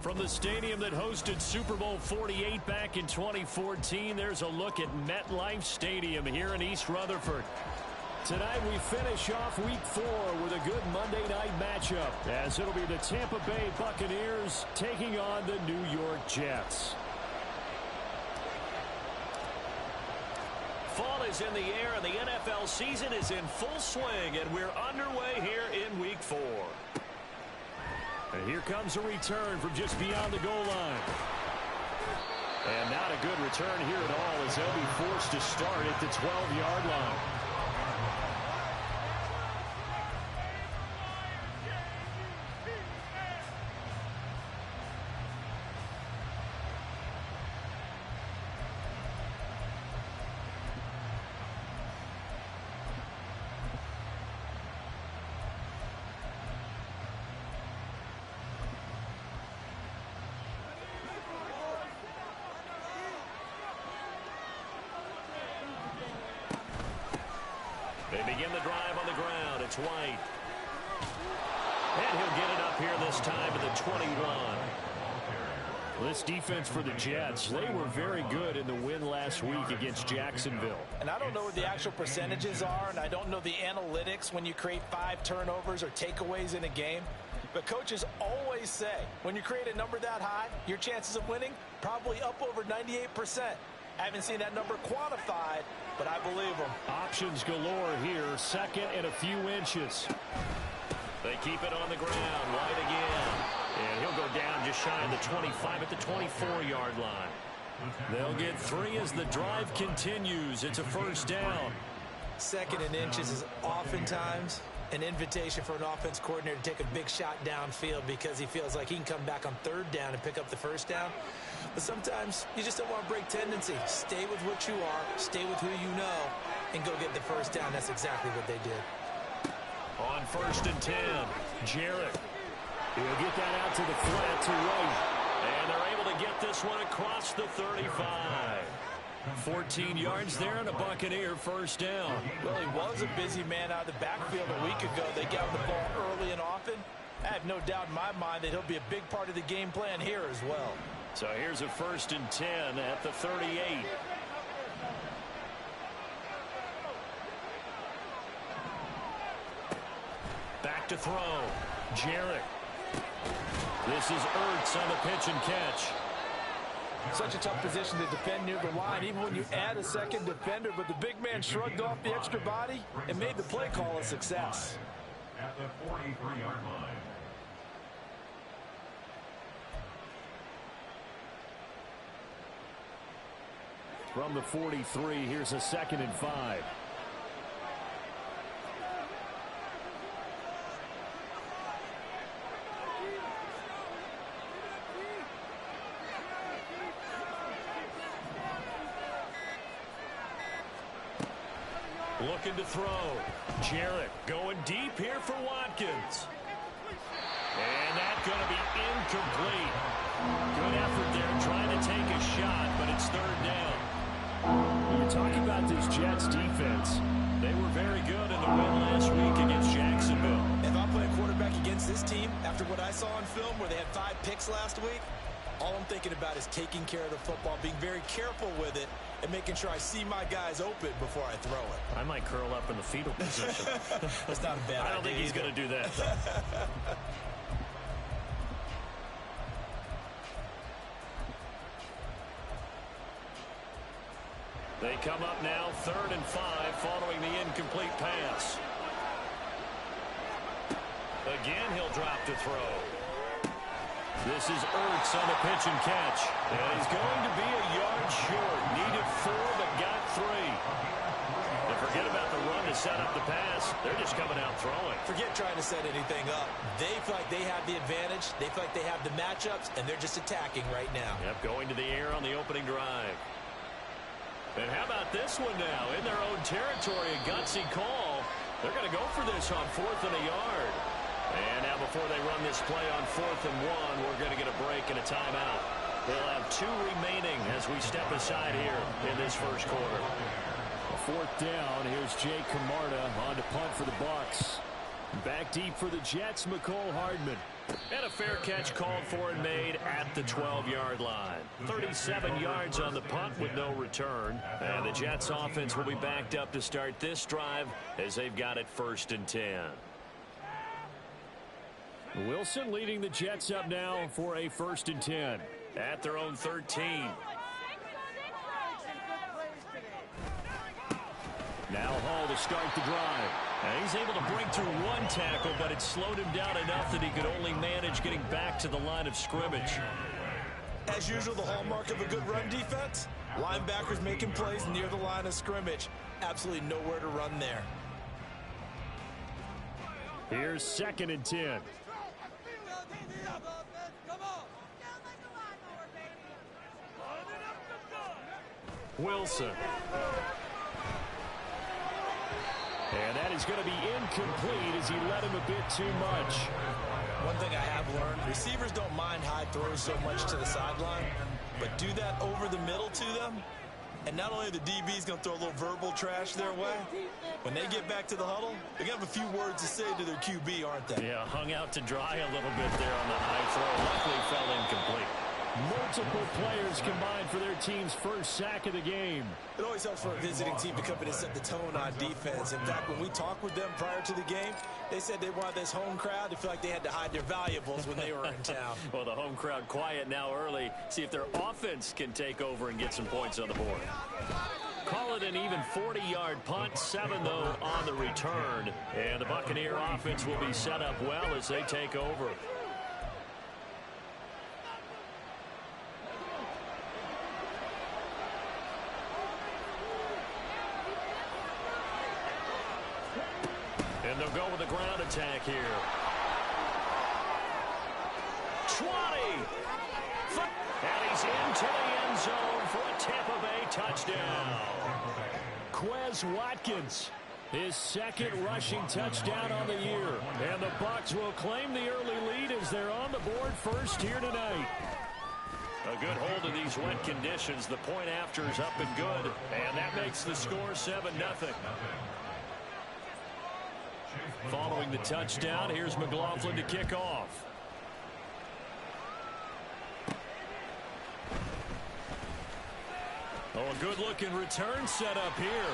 From the stadium that hosted Super Bowl 48 back in 2014, there's a look at MetLife Stadium here in East Rutherford. Tonight we finish off Week 4 with a good Monday night matchup, as it'll be the Tampa Bay Buccaneers taking on the New York Jets. Fall is in the air, and the NFL season is in full swing, and we're underway here in Week 4. And here comes a return from just beyond the goal line. And not a good return here at all, as they'll be forced to start at the 12-yard line. They begin the drive on the ground. It's White. And he'll get it up here this time to the 21. This defense for the Jets, they were very good in the win last week against Jacksonville. And I don't know what the actual percentages are, and I don't know the analytics when you create 5 turnovers or takeaways in a game. But coaches always say, when you create a number that high, your chances of winning probably up over 98%. I haven't seen that number quantified, but I believe them. Options galore here, second and a few inches. They keep it on the ground, White again. And he'll go down just shy of the 25 at the 24-yard line. They'll get 3 as the drive continues. It's a first down. Second and inches is oftentimes an invitation for an offense coordinator to take a big shot downfield because he feels like he can come back on third down and pick up the first down. But sometimes you just don't want to break tendency. Stay with what you are, stay with who you know, and go get the first down. That's exactly what they did. On first and 10, Jarrett. He'll get that out to the flat to right. And they're able to get this one across the 35. 14 yards there and a Buccaneer first down. Well, he was a busy man out of the backfield a week ago. They got the ball early and often. I have no doubt in my mind that he'll be a big part of the game plan here as well. So here's a first and 10 at the 38. Back to throw. Jarrett. This is Ertz on the pitch and catch. Such a tough position to defend near the line, even when you add a second defender. But the big man shrugged off the extra body and made the play call a success. At the 43-yard line. From the 43, here's a second and 5. Looking to throw. Jarrett going deep here for Watkins. And that's going to be incomplete. Good effort there trying to take a shot, but it's third down. You're talking about this Jets defense. They were very good in the win last week against Jacksonville. If I'm playing quarterback against this team, after what I saw on film where they had 5 picks last week, all I'm thinking about is taking care of the football, being very careful with it, and making sure I see my guys open before I throw it. I might curl up in the fetal position. That's not a bad idea. I don't think he's going to do that. They come up now, 3rd and 5, following the incomplete pass. Again, he'll drop to throw. This is Ertz on the pitch and catch. And he's going to be a yard short. Needed 4, but got 3. And forget about the run to set up the pass. They're just coming out throwing. Forget trying to set anything up. They feel like they have the advantage. They feel like they have the matchups, and they're just attacking right now. Yep, going to the air on the opening drive. And how about this one now? In their own territory, a gutsy call. They're going to go for this on 4th and a yard. And now before they run this play on 4th and 1, we're going to get a break and a timeout. They'll have 2 remaining as we step aside here in this first quarter. A 4th down. Here's Jake Camarda on to punt for the Bucs. Back deep for the Jets, McCole Hardman. And a fair catch called for and made at the 12-yard line. 37 yards on the punt with no return. And the Jets offense will be backed up to start this drive as they've got it 1st and 10. Wilson leading the Jets up now for a 1st and 10 at their own 13. Now Hall to start the drive. And he's able to break through one tackle, but it slowed him down enough that he could only manage getting back to the line of scrimmage. As usual, the hallmark of a good run defense, linebackers making plays near the line of scrimmage. Absolutely nowhere to run there. Here's 2nd and 10. Wilson. And that is going to be incomplete as he led him a bit too much. One thing I have learned, receivers don't mind high throws so much to the sideline, but do that over the middle to them, and not only the DB's going to throw a little verbal trash their way, when they get back to the huddle, they're going to have a few words to say to their QB, aren't they? Yeah, hung out to dry a little bit there on the high throw. Luckily fell incomplete. Multiple players combined for their team's first sack of the game. It always helps for a visiting team to come in and set the tone on defense. In fact, when we talked with them prior to the game, they said they wanted this home crowd to feel like they had to hide their valuables when they were in town. Well, the home crowd quiet now early. See if their offense can take over and get some points on the board. Call it an even 40-yard punt, 7 though on the return. And the Buccaneer offense will be set up well as they take over. And they'll go with a ground attack here. 20. And he's into the end zone for a Tampa Bay touchdown. Quez Watkins, his 2nd rushing touchdown on the year. And the Bucs will claim the early lead as they're on the board first here tonight. A good hold of these wet conditions. The point after is up and good. And that makes the score 7-0. Following the touchdown, here's McLaughlin to kick off. Oh, a good-looking return set up here.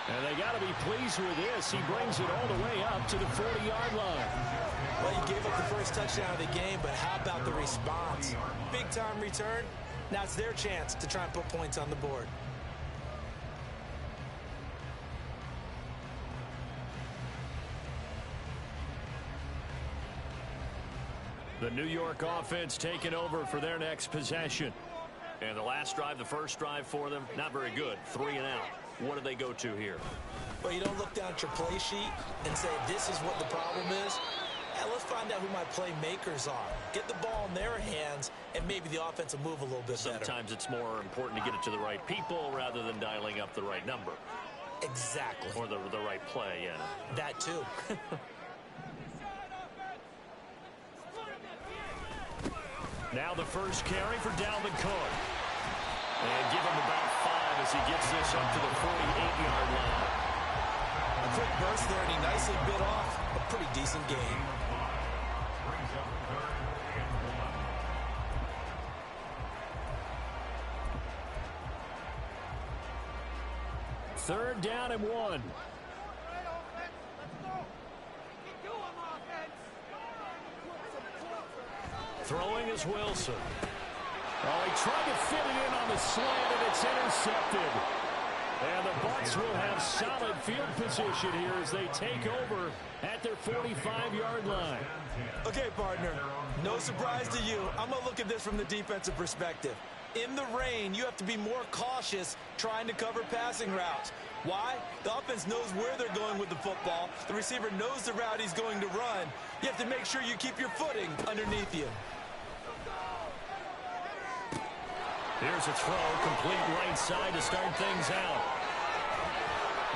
And they got to be pleased with this. He brings it all the way up to the 40-yard line. Well, he gave up the first touchdown of the game, but how about the response? Big-time return. Now it's their chance to try and put points on the board. The New York offense taking over for their next possession. And the last drive, the first drive for them, not very good. 3 and out. What do they go to here? Well, you don't look down at your play sheet and say, this is what the problem is. Let's find out who my playmakers are. Get the ball in their hands, and maybe the offense will move a little bit better. Sometimes it's more important to get it to the right people rather than dialing up the right number. Exactly. Or the right play, yeah. That too. Now the first carry for Dalvin Cook. And give him about 5 as he gets this up to the 48-yard line. A quick burst there, and he nicely bit off a pretty decent gain. Third down and 1. Throwing is Wilson. Oh, he tried to fit it in on the slant, and it's intercepted. And the Bucs will have solid field position here as they take over at their 45-yard line. Okay, partner, no surprise to you. I'm going to look at this from the defensive perspective. In the rain, you have to be more cautious trying to cover passing routes. Why? The offense knows where they're going with the football. The receiver knows the route he's going to run. You have to make sure you keep your footing underneath you. Here's a throw, complete right side to start things out.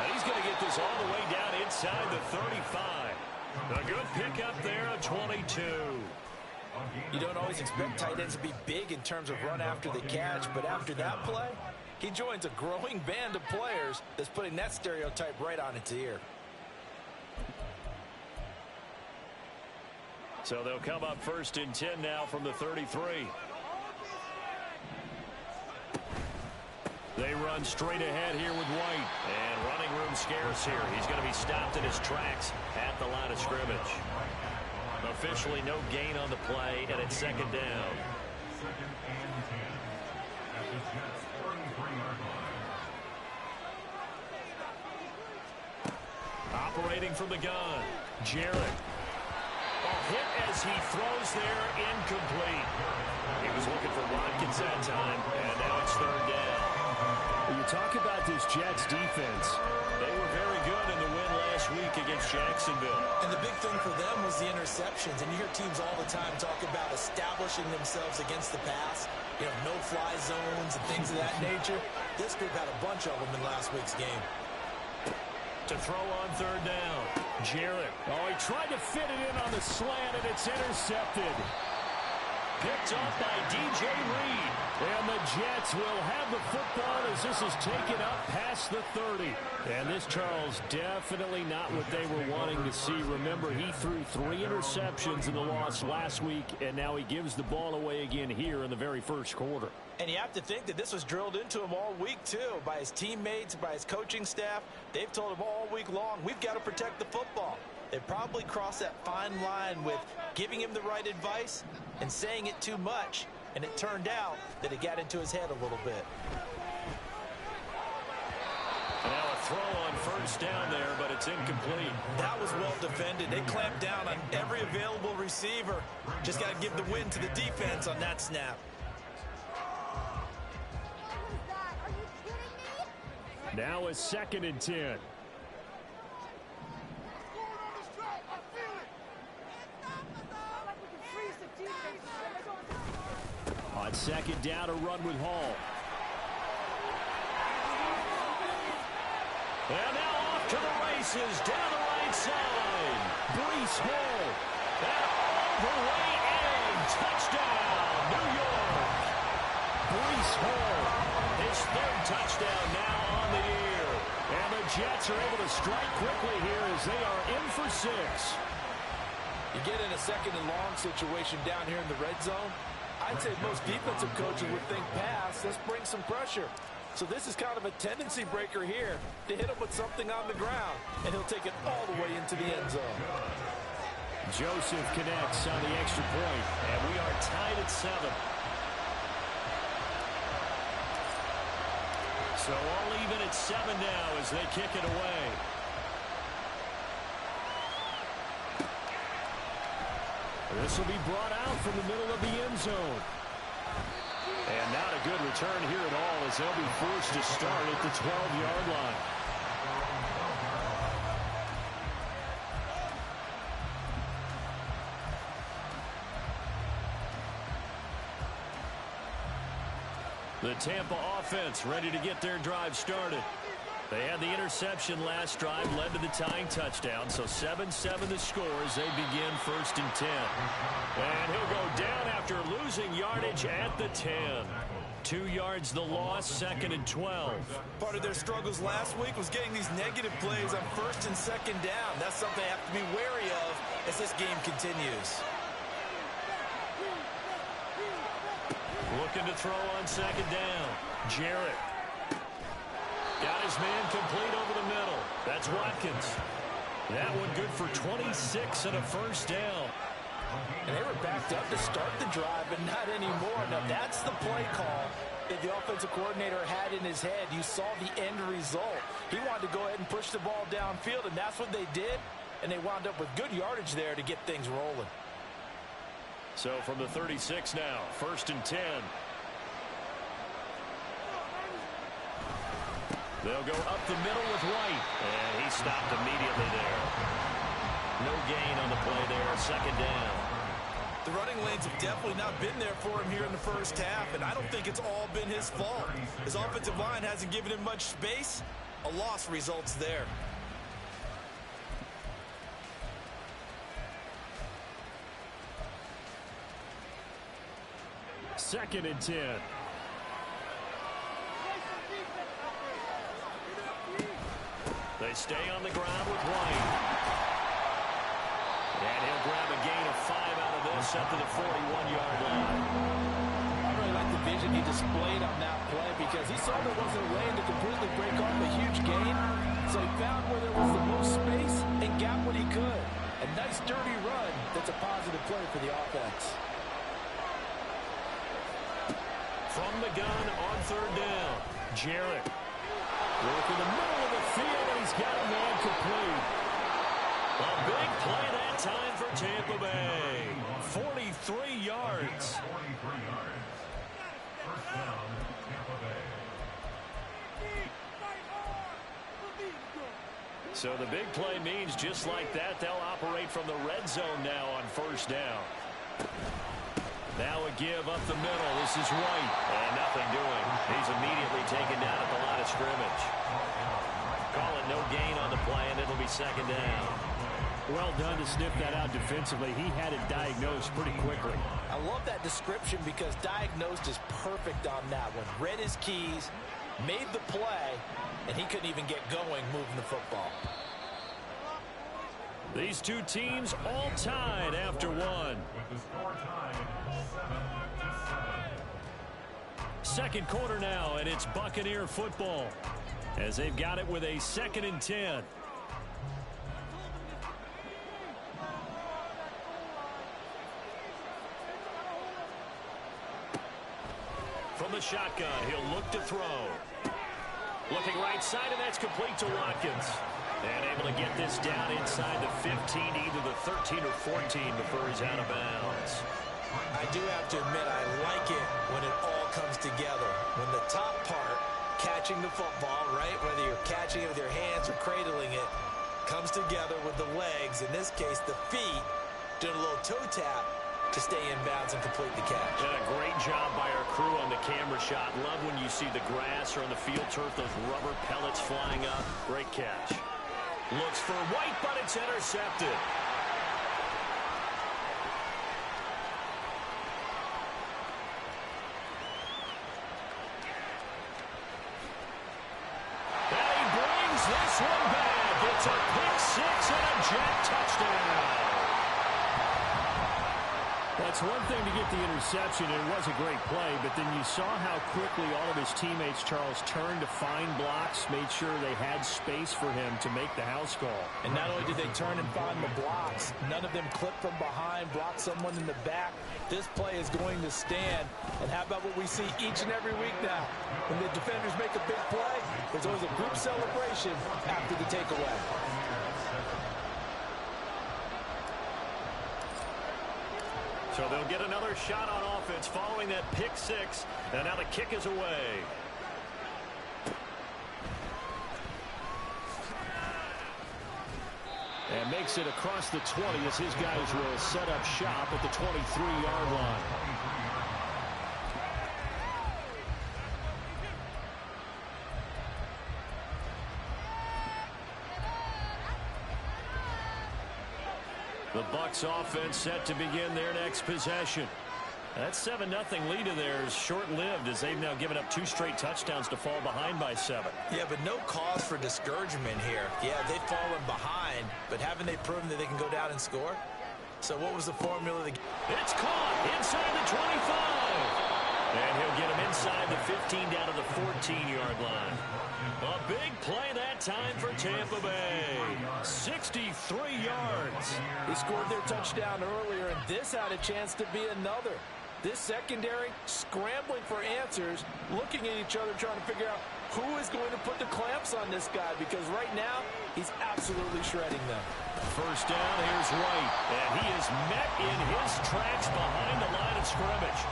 And he's going to get this all the way down inside the 35. A good pickup there at 22. You don't always expect tight ends to be big in terms of run after the catch, but after that play, he joins a growing band of players that's putting that stereotype right on its ear. So they'll come up 1st and 10 now from the 33. They run straight ahead here with White. And running room scarce here. He's going to be stopped in his tracks at the line of scrimmage. Officially no gain on the play, and it's 2nd down. 2nd and 10. At the Jets' 33-yard line. Operating from the gun, Jarrett. A hit as he throws there, incomplete. He was looking for Watkins that time, and now it's 3rd down. You talk about this Jets defense. They were very good in the win last week against Jacksonville. And the big thing for them was the interceptions. And you hear teams all the time talk about establishing themselves against the pass. You know, no-fly zones and things of that nature. This group had a bunch of them in last week's game. To throw on 3rd down, Jarrett. Oh, he tried to fit it in on the slant, and it's intercepted. Picked up by DJ Reed. And the Jets will have the football as this is taken up past the 30. And this, Charles, definitely not what they were wanting to see. Remember, he threw 3 interceptions in the loss last week, and now he gives the ball away again here in the very first quarter. And you have to think that this was drilled into him all week, too, by his teammates, by his coaching staff. They've told him all week long, we've got to protect the football. They probably crossed that fine line with giving him the right advice and saying it too much. And it turned out that it got into his head a little bit. Now a throw on 1st down there, but it's incomplete. That was well defended. They clamped down on every available receiver. Just got to give the win to the defense on that snap. Now a 2nd and 10. On 2nd down, a run with Hall. And now off to the races, down the right side. Breece Hall. And all the way in. Touchdown, New York. Breece Hall. His 3rd touchdown now on the year. And the Jets are able to strike quickly here as they are in for 6. You get in a 2nd and long situation down here in the red zone. I'd say most defensive coaches would think pass. Let's bring some pressure. So this is kind of a tendency breaker here to hit him with something on the ground. And he'll take it all the way into the end zone. Joseph connects on the extra point. And we are tied at 7. So all even at 7 now as they kick it away. This will be brought out from the middle of the end zone. And not a good return here at all as they'll be forced to start at the 12-yard line. The Tampa offense ready to get their drive started. They had the interception last drive, led to the tying touchdown. So 7-7 the score as they begin 1st and 10. And he'll go down after losing yardage at the 10. 2 yards the loss, 2nd and 12. Part of their struggles last week was getting these negative plays on 1st and 2nd down. That's something they have to be wary of as this game continues. Looking to throw on 2nd down. Jarrett. Got his man complete over the middle. That's Watkins. That one good for 26 and a 1st down. And they were backed up to start the drive, but not anymore. Now, that's the play call that the offensive coordinator had in his head. You saw the end result. He wanted to go ahead and push the ball downfield, and that's what they did. And they wound up with good yardage there to get things rolling. So from the 36 now, 1st and 10. They'll go up the middle with White. And he stopped immediately there. No gain on the play there, 2nd down. The running lanes have definitely not been there for him here in the first half, and I don't think it's all been his fault. His offensive line hasn't given him much space. A loss results there. Second and 10. They stay on the ground with White. And he'll grab a gain of 5 set to the 41-yard line. I really like the vision he displayed on that play because he saw there wasn't a lane to completely break off a huge gain. So he found where there was the most space and got what he could. A nice, dirty run that's a positive play for the offense. From the gun on third down, Jarrett. Working the middle of the field, and he's got a man complete. A big play that time for Tampa Bay. 43 yards. 43 yards. First down, Tampa Bay. So the big play means just like that, they'll operate from the red zone now on first down. Now a give up the middle. This is White. And nothing doing. He's immediately taken down at the line of scrimmage. Call it no gain on the play, and it'll be second down. Well done to sniff that out defensively. He had it diagnosed pretty quickly. I love that description because diagnosed is perfect on that one. Read his keys, made the play, and he couldn't even get going moving the football. These two teams all tied after one. With the score tied 7-7. Second quarter now, and it's Buccaneer football as they've got it with a 2nd and 10. From the shotgun, he'll look to throw. Looking right side, and that's complete to Watkins. And able to get this down inside the 15, either the 13 or 14 before he's out of bounds. I do have to admit, I like it when it all comes together. When the top part, catching the football, right, whether you're catching it with your hands or cradling it, comes together with the legs, in this case the feet, doing a little toe tap to stay in bounds and complete the catch. And a great job by our crew on the camera shot. Love when you see the grass or on the field turf, those rubber pellets flying up. Great catch. Looks for White, but it's intercepted. And he brings this one back. It's a pick six and a jet touchdown. That's one thing to get the interception. It was a great play, but then you saw how quickly all of his teammates, Charles, turned to find blocks, made sure they had space for him to make the house call. And not only did they turn and find the blocks, none of them clipped from behind, blocked someone in the back. This play is going to stand. And how about what we see each and every week now? When the defenders make a big play, there's always a group celebration after the takeaway. So they'll get another shot on offense following that pick six. And now the kick is away. And makes it across the 20 as his guys will set up shop at the 23-yard line. The Bucs offense set to begin their next possession. That 7-0 lead of theirs short-lived as they've now given up 2 straight touchdowns to fall behind by 7. Yeah, but no cause for discouragement here. Yeah, they've fallen behind, but haven't they proven that they can go down and score? So what was the formula? It's caught inside the 25. And he'll get him inside the 15 down to the 14-yard line. A big play that time for Tampa Bay. 63 yards. He scored their touchdown earlier, and this had a chance to be another. This secondary scrambling for answers, looking at each other, trying to figure out who is going to put the clamps on this guy, because right now he's absolutely shredding them. First down, here's White, and he is met in his tracks behind the line of scrimmage.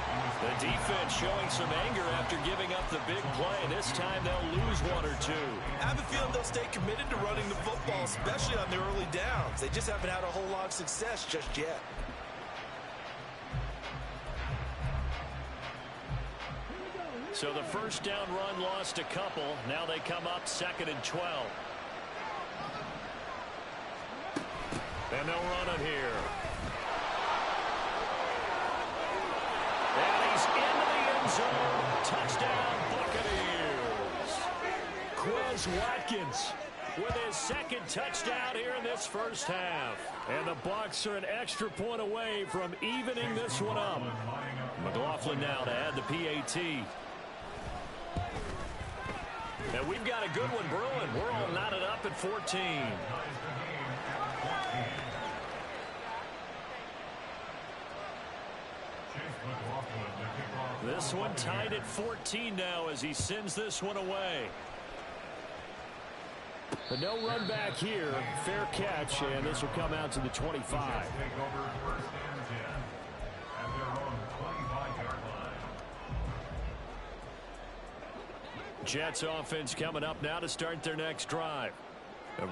The defense showing some anger after giving up the big play. This time they'll lose 1 or 2. I have a feeling they'll stay committed to running the football, especially on their early downs. They just haven't had a whole lot of success just yet. So the first down run lost a couple. Now they come up 2nd and 12. And they'll run it here. And he's into the end zone. Touchdown, Buccaneers. Quez Watkins with his second touchdown here in this first half. And the Bucs are an extra point away from evening this one up. McLaughlin now to add the PAT. And we've got a good one brewing. We're all knotted up at 14. This one tied at 14 now as he sends this one away. But no run back here. Fair catch, and this will come out to the 25. Jets offense coming up now to start their next drive.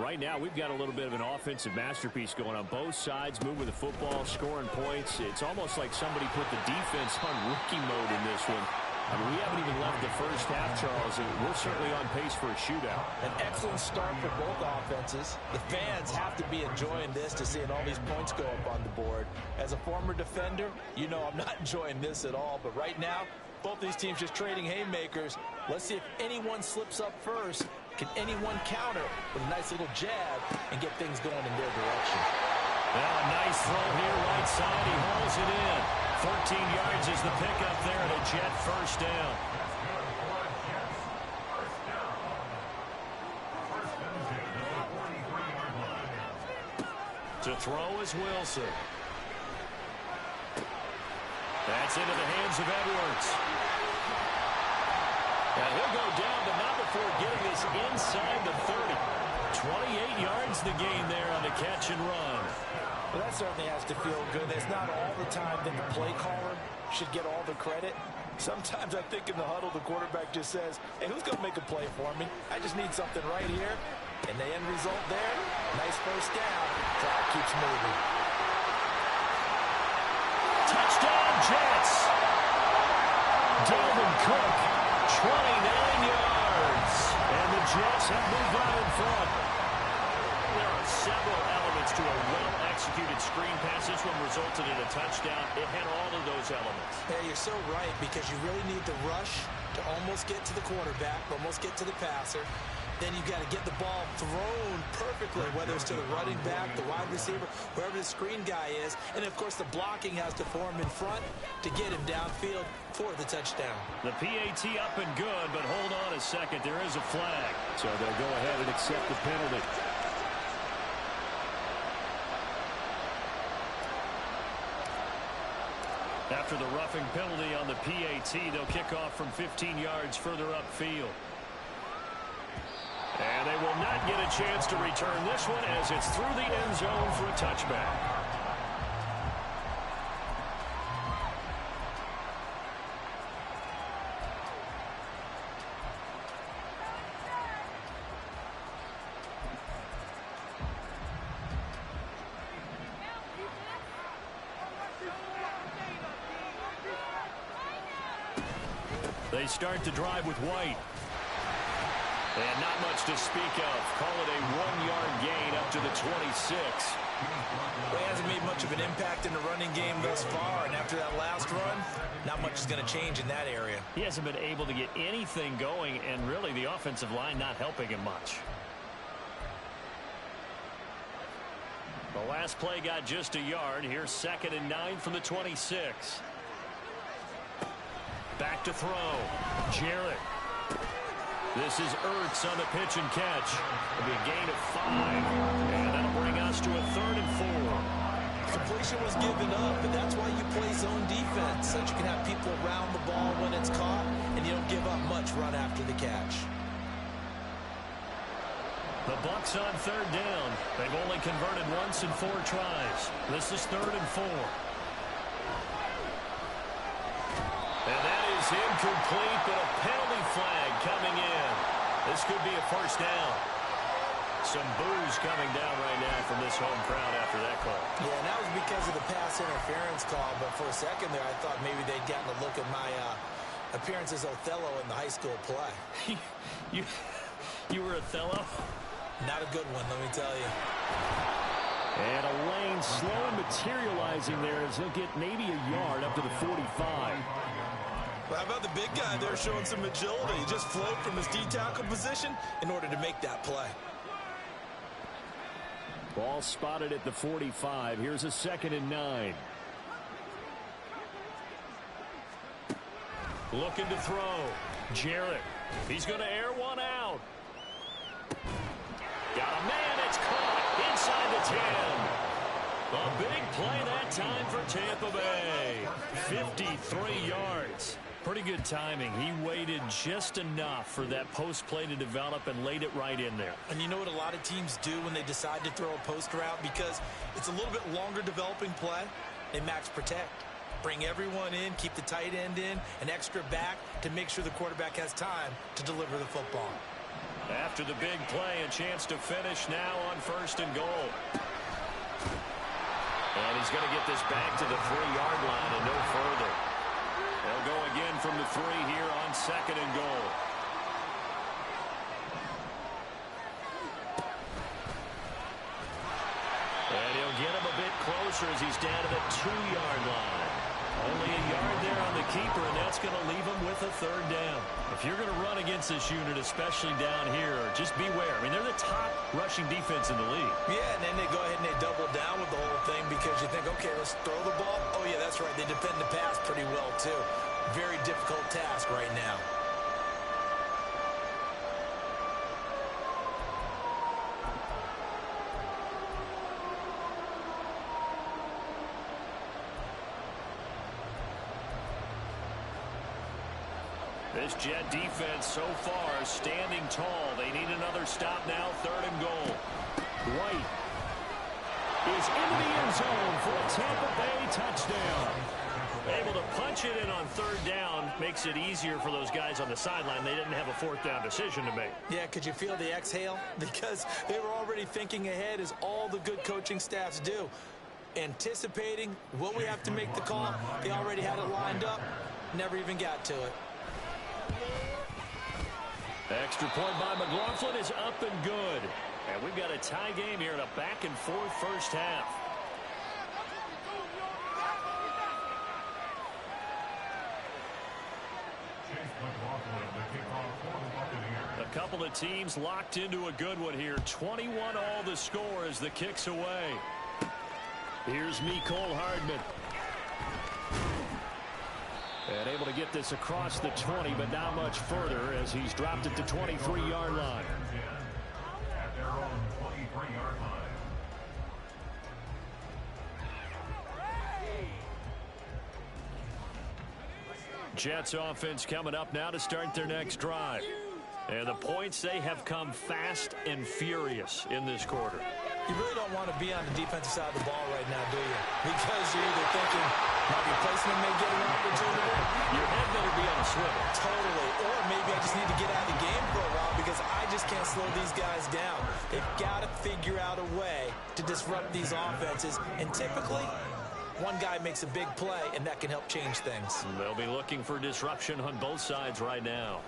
Right now, we've got a little bit of an offensive masterpiece going on both sides, moving the football, scoring points. It's almost like somebody put the defense on rookie mode in this one. I mean, we haven't even left the first half, Charles, and we're certainly on pace for a shootout. An excellent start for both offenses. The fans have to be enjoying this to seeing all these points go up on the board. As a former defender, you know I'm not enjoying this at all, but right now, both these teams just trading haymakers. Let's see if anyone slips up first. Can anyone counter with a nice little jab and get things going in their direction? Now a nice throw here right side. He hauls it in. 14 yards is the pickup there and a Jet first down. To throw is Wilson. That's into the hands of Edwards. Now he'll go down, but not before getting this inside the 30. 28 yards the gain there on the catch and run. Well, that certainly has to feel good. It's not all the time that the play caller should get all the credit. Sometimes I think in the huddle, the quarterback just says, hey, who's going to make a play for me? I just need something right here. And the end result there, nice first down. Clock keeps moving. Touchdown, Jets. Dalvin Cook, 29 yards. And the Jets have moved out in front. There are several elements to a well-executed screen pass. This one resulted in a touchdown. It had all of those elements. Yeah, you're so right, because you really need the rush to almost get to the quarterback, almost get to the passer. Then you've got to get the ball thrown perfectly, whether it's to the running back, the wide receiver, wherever the screen guy is. And, of course, the blocking has to form in front to get him downfield for the touchdown. The PAT up and good, but hold on a second. There is a flag. So they'll go ahead and accept the penalty. After the roughing penalty on the PAT, they'll kick off from 15 yards further upfield. And they will not get a chance to return this one as it's through the end zone for a touchback. They start the drive with White. And not much to speak of. Call it a 1-yard gain up to the 26. Well, he hasn't made much of an impact in the running game thus far, and after that last run, not much is going to change in that area. He hasn't been able to get anything going, and really the offensive line not helping him much. The last play got just a yard. Here's 2nd and 9 from the 26. Back to throw. Jarrett. This is Ertz on the pitch and catch. It'll be a gain of 5. And that'll bring us to a 3rd and 4. Completion was given up, and that's why you play zone defense, so that you can have people around the ball when it's caught, and you don't give up much run after the catch. The Bucs on 3rd down. They've only converted once in 4 tries. This is 3rd and 4. And that is incomplete, but a penalty flag coming in. This could be a first down. Some boos coming down right now from this home crowd after that call. Yeah, and that was because of the pass interference call, but for a second there, I thought maybe they'd gotten a look at my appearance as Othello in the high school play. You were Othello? Not a good one, let me tell you. And a lane slowly materializing there as he'll get maybe a yard up to the 45. Well, how about the big guy there showing some agility? He just flowed from his D-tackle position in order to make that play. Ball spotted at the 45. Here's a 2nd and 9. Looking to throw. Jarrett. He's going to air one out. Got a man. It's caught inside the 10. A big play that time for Tampa Bay. 53 yards. Pretty good timing. He waited just enough for that post play to develop and laid it right in there. And you know what a lot of teams do when they decide to throw a post route? Because it's a little bit longer developing play. They max protect. Bring everyone in, keep the tight end in, an extra back to make sure the quarterback has time to deliver the football. After the big play, a chance to finish now on 1st and goal. And he's going to get this back to the 3-yard line and no further. They'll go again from the 3 here on 2nd and goal. And he'll get him a bit closer as he's down to the 2-yard line. Only a yard there on the keeper, and that's going to leave him with a 3rd down. If you're going to run against this unit, especially down here, just beware. I mean, they're the top rushing defense in the league. Yeah, and then they go ahead and they double down with the whole thing because you think, okay, let's throw the ball. Oh, yeah, that's right. They defend the pass pretty well, too. Very difficult task right now. This Jet defense so far standing tall. They need another stop now, 3rd and goal. White is into the end zone for a Tampa Bay touchdown. Able to punch it in on 3rd down makes it easier for those guys on the sideline. They didn't have a 4th down decision to make. Yeah, could you feel the exhale? Because they were already thinking ahead, as all the good coaching staffs do. Anticipating, will we have to make the call? They already had it lined up, never even got to it. Extra point by McLaughlin is up and good. And we've got a tie game here in a back-and-forth first half. A couple of teams locked into a good one here. 21 all the score as the kick's away. Here's Mecole Hardman. And able to get this across the 20, but not much further as he's dropped it to 23-yard line. At their own 23-yard line. Jets offense coming up now to start their next drive. And the points, they have come fast and furious in this quarter. You really don't want to be on the defensive side of the ball right now, do you? Because you're either thinking, my replacement may get an opportunity. Your head better be on a swivel. Totally. Or maybe I just need to get out of the game for a while because I just can't slow these guys down. They've got to figure out a way to disrupt these offenses. And typically, one guy makes a big play, and that can help change things. They'll be looking for disruption on both sides right now.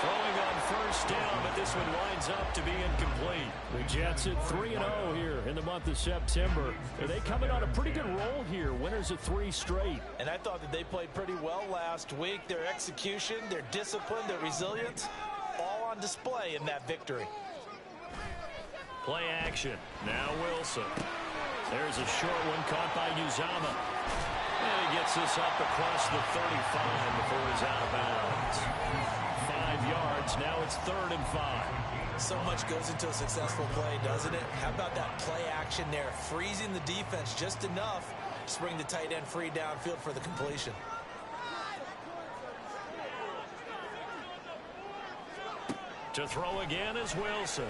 Throwing on 1st down, but this one winds up to be incomplete. The Jets at 3-0 here in the month of September. They coming on a pretty good roll here. Winners of 3 straight. And I thought that they played pretty well last week. Their execution, their discipline, their resilience, all on display in that victory. Play action. Now Wilson. There's a short one caught by Uzomah. And he gets this up across the 35 before he's out of bounds. 5 yards. Now it's 3rd and 5. So much goes into a successful play, doesn't it? How about that play action there? Freezing the defense just enough to bring the tight end free downfield for the completion. To throw again is Wilson.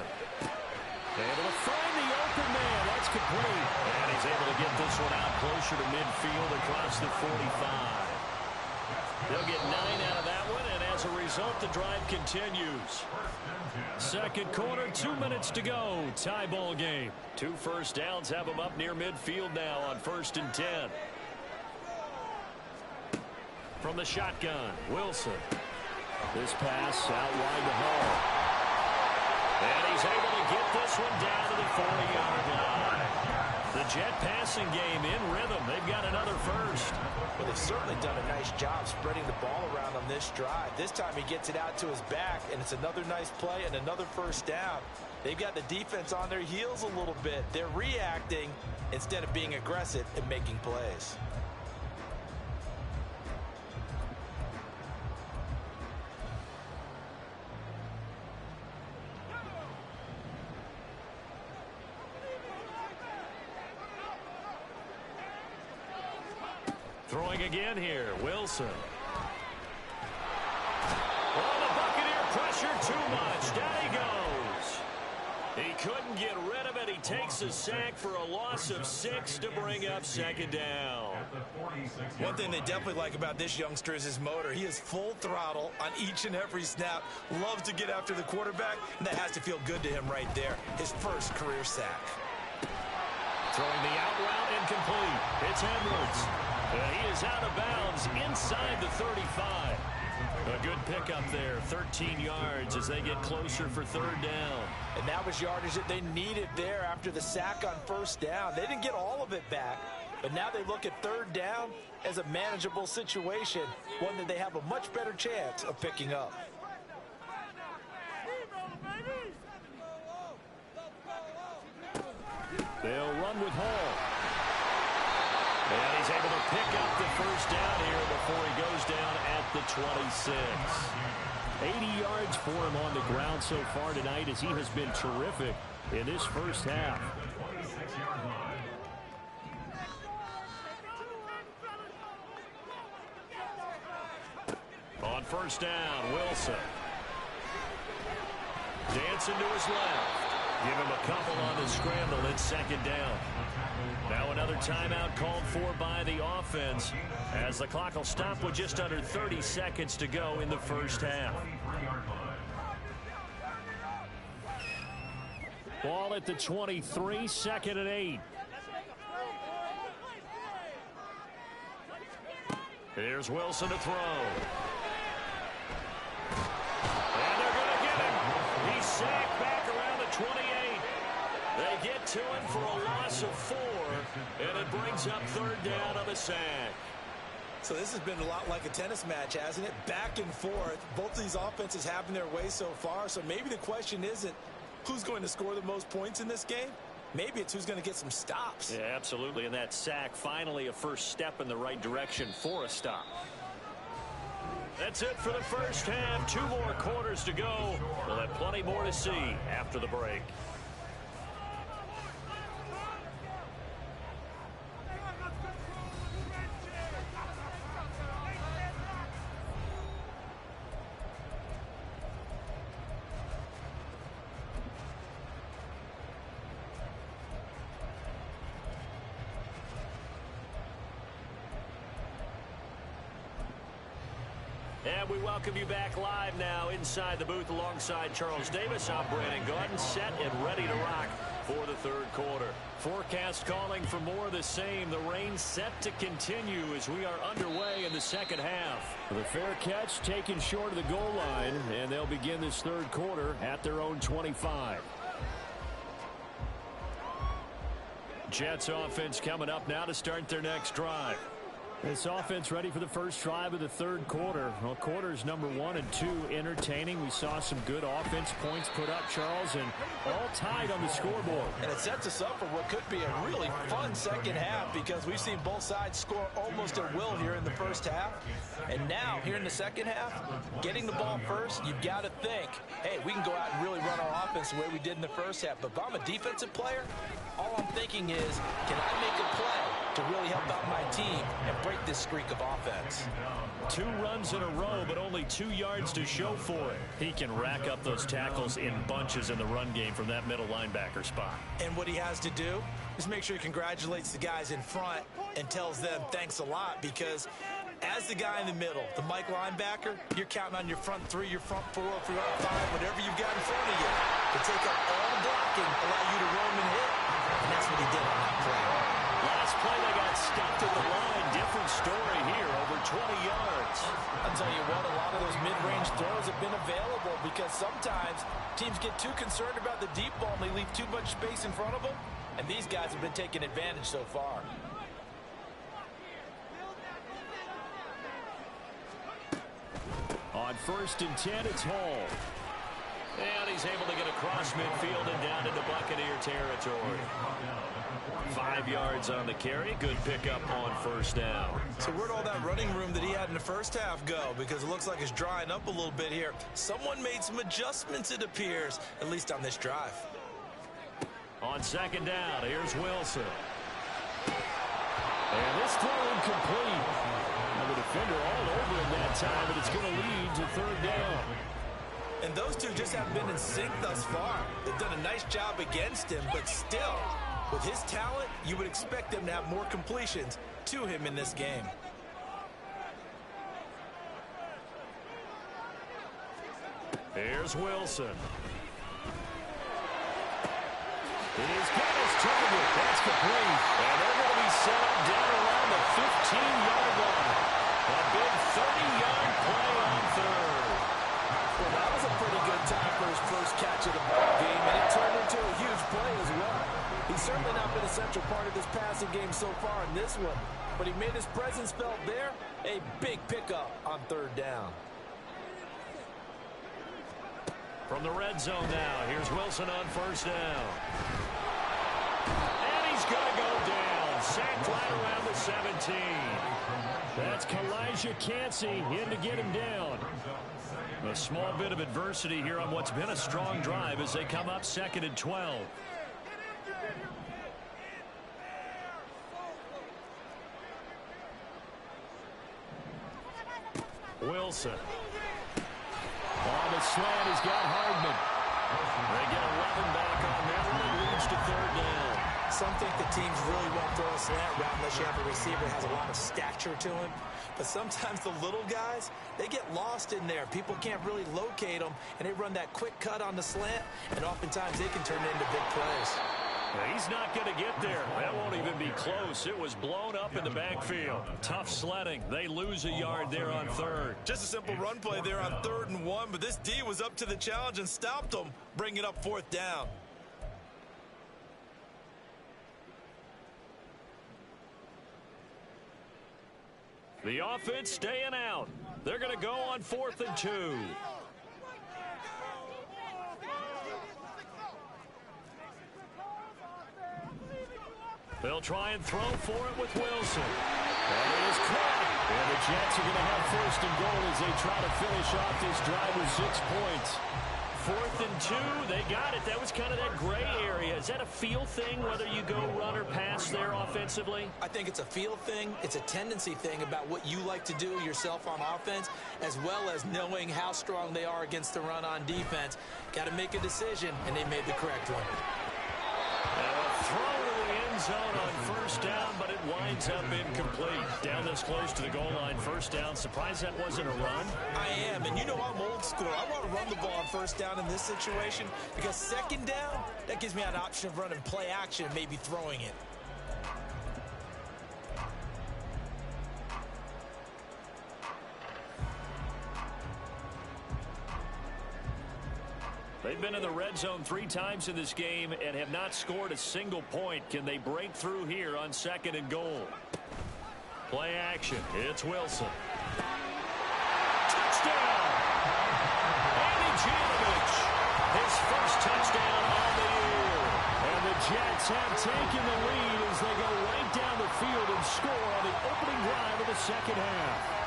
Able to find the open man. That's complete. And he's able to get this one out closer to midfield across the 45. They'll get 9 out of that one, and as a result, the drive continues. Second quarter, 2 minutes to go. Tie ball game. 2 first downs have them up near midfield now on 1st and 10. From the shotgun, Wilson. This pass out wide to Hall. And he's able to get this one down to the 40-yard line. The Jet passing game in rhythm. They've got another first. Well, they've certainly done a nice job spreading the ball around on this drive. This time he gets it out to his back, and it's another nice play and another first down. They've got the defense on their heels a little bit. They're reacting instead of being aggressive and making plays. Throwing again here, Wilson. Oh, the Buccaneer pressure too much. Down he goes. He couldn't get rid of it. He takes a sack for a loss of 6 to bring up second down. One thing they definitely like about this youngster is his motor. He is full throttle on each and every snap. Loves to get after the quarterback, and that has to feel good to him right there. His first career sack. Throwing the out route incomplete. It's Edwards. He is out of bounds inside the 35. A good pickup there, 13 yards as they get closer for third down. And that was yardage that they needed there after the sack on first down. They didn't get all of it back, but now they look at third down as a manageable situation, one that they have a much better chance of picking up. They'll run with Hall. And he's able to pick up the first down here before he goes down at the 26. 80 yards for him on the ground so far tonight as he has been terrific in this first half. On first down, Wilson. Dancing to his left. Give him a couple on the scramble. It's second down. Now another timeout called for by the offense as the clock will stop with just under 30 seconds to go in the first half. Ball at the 23, second and 8. Here's Wilson to throw. And they're going to get him. He's sacked back around the 28. They get to him for a loss of 4, and it brings up third down on the sack. So this has been a lot like a tennis match, hasn't it? Back and forth. Both of these offenses having their way so far. So maybe the question isn't who's going to score the most points in this game. Maybe it's who's going to get some stops. Yeah, absolutely. And that sack, finally a first step in the right direction for a stop. That's it for the first half. 2 more quarters to go. We'll have plenty more to see after the break. And we welcome you back live now inside the booth alongside Charles Davis. I'm Brandon Gaudin, set and ready to rock for the third quarter. Forecast calling for more of the same. The rain set to continue as we are underway in the second half. The fair catch taken short of the goal line, and they'll begin this third quarter at their own 25. Jets offense coming up now to start their next drive. This offense ready for the first drive of the third quarter. Well, quarters number 1 and 2 entertaining. We saw some good offense points put up, Charles, and all tied on the scoreboard. And it sets us up for what could be a really fun second half because we've seen both sides score almost at will here in the first half. And now, here in the second half, getting the ball first, you've got to think, hey, we can go out and really run our offense the way we did in the first half. But if I'm a defensive player, all I'm thinking is, can I make a play to really help out my team and break this streak of offense? 2 runs in a row, but only 2 yards to show for it. He can rack up those tackles in bunches in the run game from that middle linebacker spot. And what he has to do is make sure he congratulates the guys in front and tells them thanks a lot, because as the guy in the middle, the Mike linebacker, you're counting on your front 3, your front 4, your front 5, whatever you've got in front of you to take up all the blocking, allow you to roam and hit. And that's what he did on that play. Last play, they got stuffed at the line. Different story here, over 20 yards. I'll tell you what, a lot of those mid-range throws have been available because sometimes teams get too concerned about the deep ball and they leave too much space in front of them. And these guys have been taking advantage so far. On 1st and 10, it's Hall. And he's able to get across midfield and down into Buccaneer territory. 5 yards on the carry. Good pickup on 1st down. So where'd all that running room that he had in the first half go? Because it looks like it's drying up a little bit here. Someone made some adjustments, it appears, at least on this drive. On 2nd down, here's Wilson. And this throw incomplete. Now the defender all over him that time, but it's going to lead to 3rd down. And those two just haven't been in sync thus far. They've done a nice job against him, but still, with his talent, you would expect them to have more completions to him in this game. Here's Wilson. He's got his target. That's complete. And they're going to be set up down around the 15-yard line. A big 30-yard play on 3rd. Well, that was a pretty good time for his first catch of the ball game, and it turned into a huge play as well. He's certainly not been a central part of this passing game so far in this one, but he made his presence felt there. A big pickup on 3rd down. From the red zone now, here's Wilson on 1st down. And he's going to go down. Sacked right around the 17. That's Kalijah Cansey in to get him down. A small bit of adversity here on what's been a strong drive as they come up 2nd and 12. Wilson. On the slant, he's got Hardman. They get 11 back on that one. It leads to 3rd down. Some think the teams really won't throw a slant route unless you have a receiver that has a lot of stature to him. But sometimes the little guys, they get lost in there. People can't really locate them, and they run that quick cut on the slant, and oftentimes they can turn it into big plays. He's not going to get there. That won't even be close. It was blown up in the backfield. Tough sledding. They lose a yard there on 3rd. Just a simple run play there on 3rd and 1, but this D was up to the challenge and stopped them, bringing up 4th down. The offense staying out. They're going to go on 4th and 2. They'll try and throw for it with Wilson. And it is caught. And the Jets are going to have 1st and goal as they try to finish off this drive with 6 points. 4th and 2, they got it. That was kind of that gray area. Is that a feel thing, whether you go run or pass there offensively? I think it's a feel thing. It's a tendency thing about what you like to do yourself on offense, as well as knowing how strong they are against the run on defense. Got to make a decision, and they made the correct one. Throw to the end zone on 1st down, but it winds up incomplete. Down this close to the goal line, 1st down. Surprised that wasn't a run? I am, and you know I'm old school. I want to run the ball on 1st down in this situation because 2nd down, that gives me an option of running play action, maybe throwing it. They've been in the red zone 3 times in this game and have not scored a single point. Can they break through here on 2nd and goal? Play action. It's Wilson. Touchdown! Andy Janovich, his first touchdown on the year. And the Jets have taken the lead as they go right down the field and score on the opening drive of the 2nd half.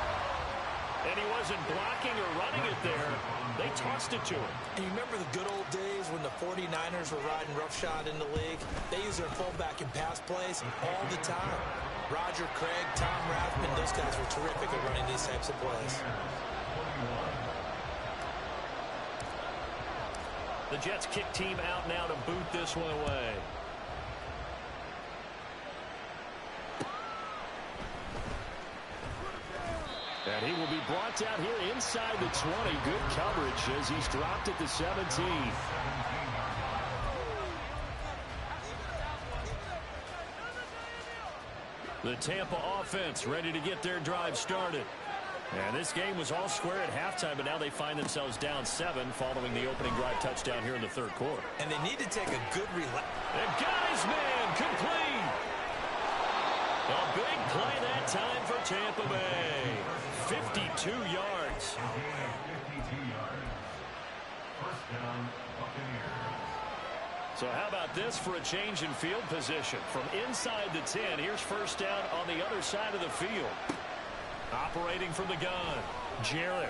And he wasn't blocking or running it there. They tossed it to him. And you remember the good old days when the 49ers were riding roughshod in the league? They used their fullback in pass plays all the time. Roger Craig, Tom Rathman, those guys were terrific at running these types of plays. The Jets kick team out now to boot this one away. And he will be brought down here inside the 20. Good coverage as he's dropped at the 17. The Tampa offense ready to get their drive started. And this game was all square at halftime, but now they find themselves down 7 following the opening drive touchdown here in the 3rd quarter. And they need to take a good relax. And got his man complete. A big play that time for Tampa Bay. 52 yards. about this for a change in field position? From inside the 10, here's first down on the other side of the field. Operating from the gun, Jarrett.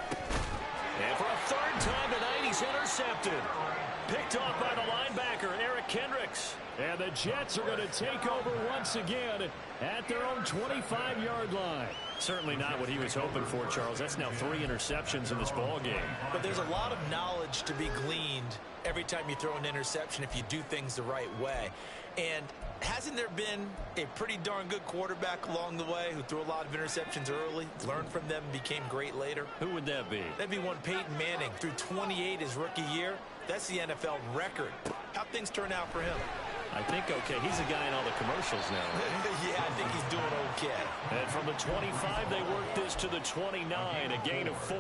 And for a third time tonight, he's intercepted. Picked off by the linebacker, Eric Kendricks. And the Jets are going to take over once again at their own 25-yard line. Certainly not what he was hoping for, Charles. That's now 3 interceptions in this ball game. But there's a lot of knowledge to be gleaned every time you throw an interception if you do things the right way. And hasn't there been a pretty darn good quarterback along the way who threw a lot of interceptions early, learned from them, and became great later? Who would that be? That'd be one Peyton Manning. Threw 28 his rookie year. That's the NFL record. How'd things turn out for him? I think okay. He's a guy in all the commercials now. Yeah, I think he's doing okay. And from the 25, they work this to the 29, a gain of 4.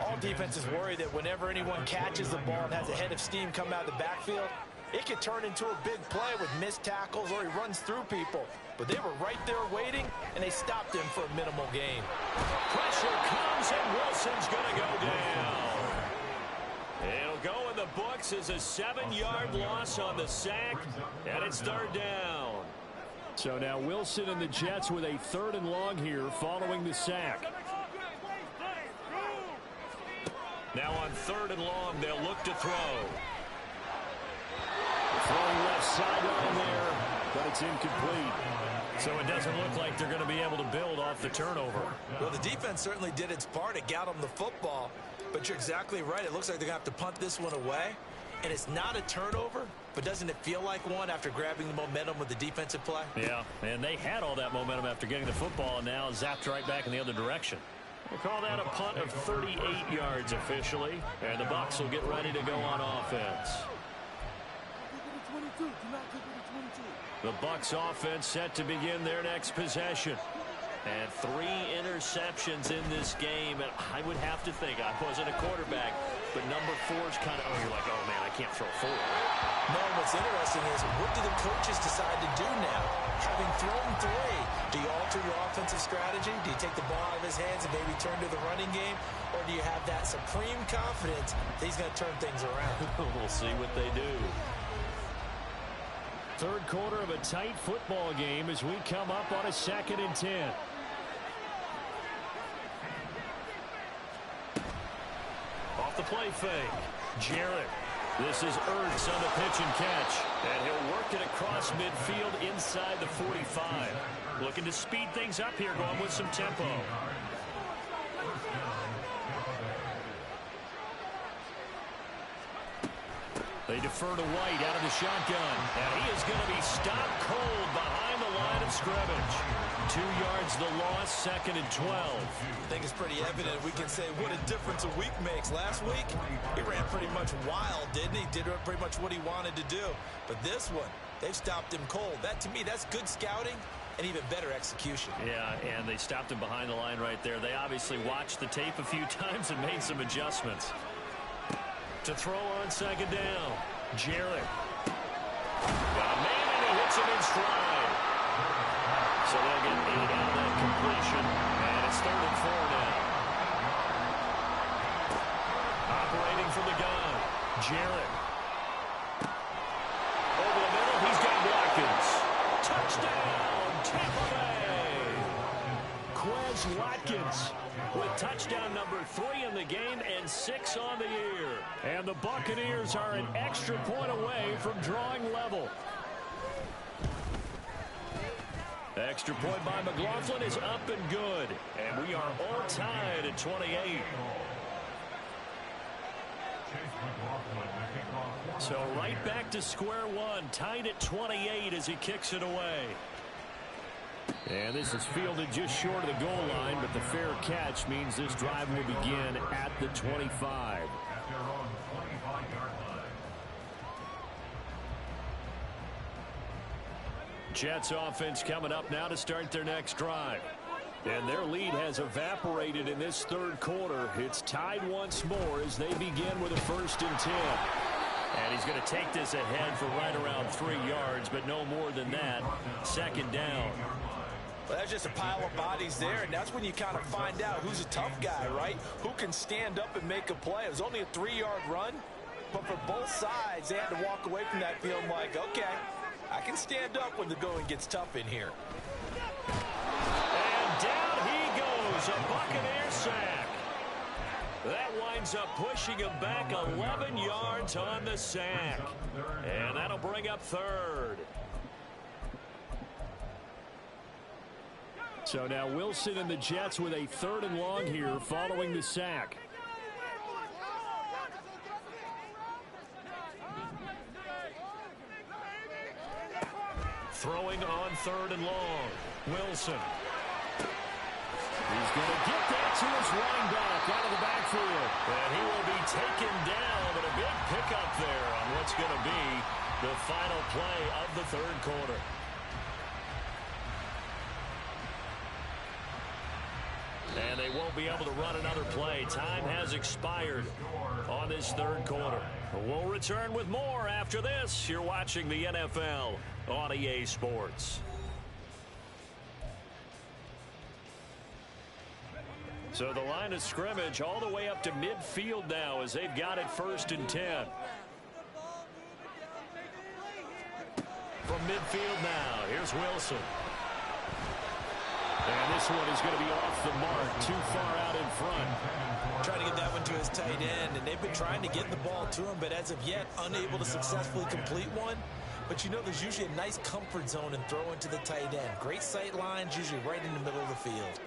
All defenses worry that whenever anyone catches the ball and has a head of steam come out of the backfield, it could turn into a big play with missed tackles or he runs through people. But they were right there waiting, and they stopped him for a minimal gain. Pressure comes, and Wilson's going to go down. It'll go in the books as a 7-yard loss on the sack, and it's third down. So now Wilson and the Jets with a 3rd and long here following the sack. Now on 3rd and long, they'll look to throw. Throwing left sideline there, but it's incomplete. So it doesn't look like they're going to be able to build off the turnover. Well, the defense certainly did its part. It got them the football. But you're exactly right. It looks like they're going to have to punt this one away. And it's not a turnover, but doesn't it feel like one after grabbing the momentum with the defensive play? Yeah, and they had all that momentum after getting the football, and now zapped right back in the other direction. We'll call that a punt of 38 yards officially. And the Bucs will get ready to go on offense. The Bucs offense set to begin their next possession. And 3 interceptions in this game. And I would have to think, I wasn't a quarterback, but number 4's kind of, oh, you're like, oh, man, I can't throw 4. No, what's interesting is what do the coaches decide to do now? Having thrown 3, do you alter your offensive strategy? Do you take the ball out of his hands and maybe turn to the running game? Or do you have that supreme confidence that he's going to turn things around? We'll see what they do. 3rd quarter of a tight football game as we come up on a 2nd and 10. Off the play fake, Jarrett. This is Ertz on the pitch and catch. And he'll work it across midfield inside the 45. Looking to speed things up here, going with some tempo. They defer to White out of the shotgun. And he is going to be stopped cold behind the line of scrimmage. 2 yards the loss, 2nd and 12. I think it's pretty evident. We can say what a difference a week makes. Last week, he ran pretty much wild, didn't he? Did pretty much what he wanted to do. But this one, they've stopped him cold. That, to me, that's good scouting and even better execution. Yeah, and they stopped him behind the line right there. They obviously watched the tape a few times and made some adjustments. To throw on 2nd down, Jarrett. Got a man, and he hits him in stride. So they'll get 8 out of that completion, and it's 3rd and 4 now. Operating from the gun, Jarrett. Over the middle, he's got Watkins. Touchdown, Tampa Bay. Quez Watkins with touchdown number 3 in the game and 6 on the year. And the Buccaneers are an extra point away from drawing level. Extra point by McLaughlin is up and good. And we are all tied at 28. So right back to square one, tied at 28 as he kicks it away. And this is fielded just short of the goal line, but the fair catch means this drive will begin at the 25. Jets offense coming up now to start their next drive. And their lead has evaporated in this 3rd quarter. It's tied once more as they begin with a 1st and 10. And he's going to take this ahead for right around 3 yards, but no more than that. 2nd down. Well, that's just a pile of bodies there, and that's when you kind of find out who's a tough guy, right? Who can stand up and make a play. It was only a 3-yard run, But for both sides, they had to walk away from that feeling like, okay, I can stand up when the going gets tough in here. And down he goes, a Buccaneer sack. That winds up pushing him back 11 yards on the sack. And that'll bring up third. So now Wilson and the Jets with a 3rd and long here following the sack. Throwing on 3rd and long. Wilson. He's going to get that to his running back out of the backfield. And he will be taken down, but a big pickup there on what's going to be the final play of the 3rd quarter. And they won't be able to run another play. Time has expired on this 3rd quarter. We'll return with more after this. You're watching the NFL on EA Sports. So the line of scrimmage all the way up to midfield now as they've got it 1st and 10. From midfield now, here's Wilson. And this one is going to be off the mark, too far out in front. Trying to get that one to his tight end, and they've been trying to get the ball to him, but as of yet, unable to successfully complete one. But you know there's usually a nice comfort zone in throwing to the tight end. Great sight lines, usually right in the middle of the field.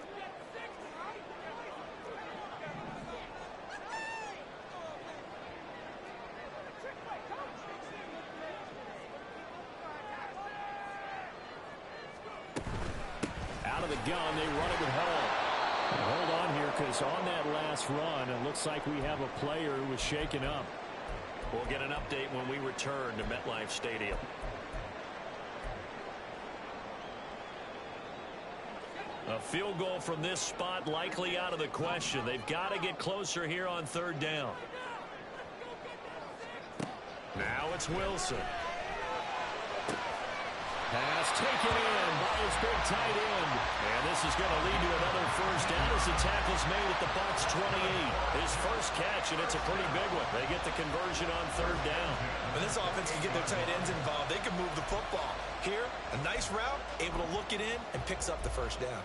Out of the gun, they run it with Hall. Hold on here, because on that last run, it looks like we have a player who was shaken up. We'll get an update when we return to MetLife Stadium. A field goal from this spot likely out of the question. They've got to get closer here on 3rd down. Now it's Wilson. Pass taken in by his big tight end. And this is going to lead to another 1st down as the tackle's made at the Bucs 28. His first catch, and it's a pretty big one. They get the conversion on 3rd down. When this offense can get their tight ends involved, they can move the football. Here, a nice route, able to look it in, and picks up the 1st down.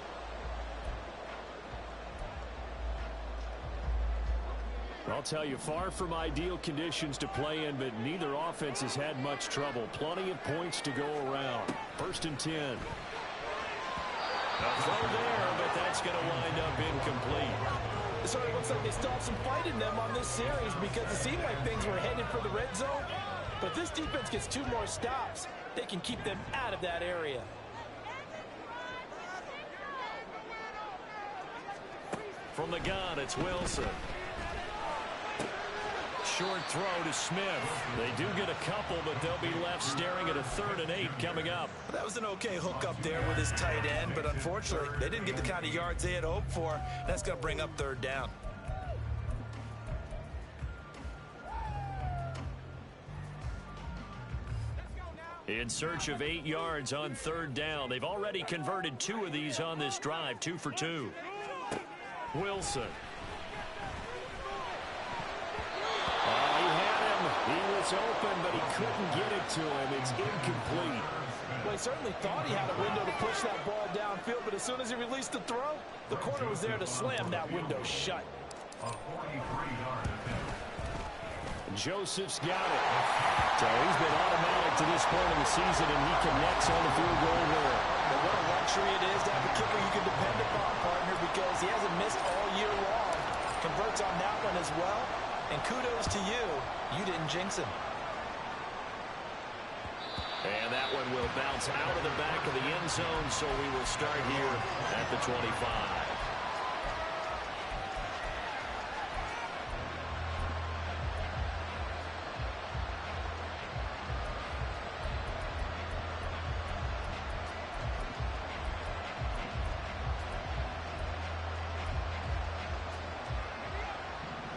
I'll tell you, far from ideal conditions to play in, but neither offense has had much trouble. Plenty of points to go around. 1st and 10. A throw there, but that's going to wind up incomplete. It sort of looks like they still have some fight in them on this series because it seemed like things were headed for the red zone. But if this defense gets 2 more stops, they can keep them out of that area. From the gun, it's Wilson. Short throw to Smith. They do get a couple, but they'll be left staring at a 3rd and 8 coming up. That was an okay hook up there with his tight end, but unfortunately, they didn't get the kind of yards they had hoped for. That's going to bring up 3rd down. In search of 8 yards on 3rd down. They've already converted 2 of these on this drive, 2 for 2. Wilson. He was open, but he couldn't get it to him. It's incomplete. Well, he certainly thought he had a window to push that ball downfield, but as soon as he released the throw, the corner was there to slam that window shut. A 43-yard attempt. Joseph's got it. So he's been automatic to this point of the season, and he connects on the field goal there. But what a luxury it is to have a kicker you can depend upon, partner, because he hasn't missed all year long. Converts on that one as well. And kudos to you. You didn't jinx him. And that one will bounce out of the back of the end zone, so we will start here at the 25.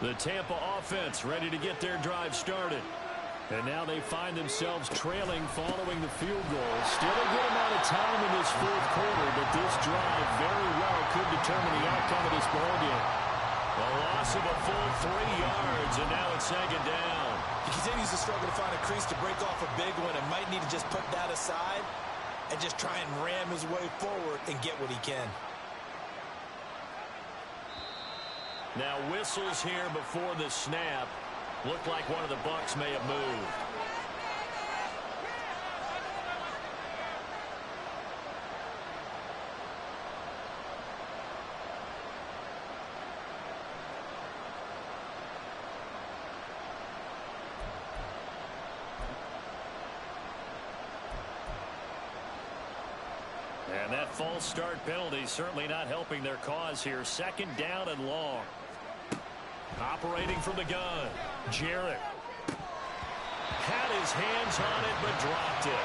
The Tampa offense ready to get their drive started. And now they find themselves trailing following the field goal. Still a good amount of time in this 4th quarter, but this drive very well could determine the outcome of this ballgame. A loss of a full 3 yards, and now it's 2nd down. He continues to struggle to find a crease to break off a big one and might need to just put that aside and just try and ram his way forward and get what he can. Now whistles here before the snap. Looked like one of the Bucs may have moved. And that false start penalty certainly not helping their cause here. Second down and long. Operating from the gun. Jarrett had his hands on it but dropped it.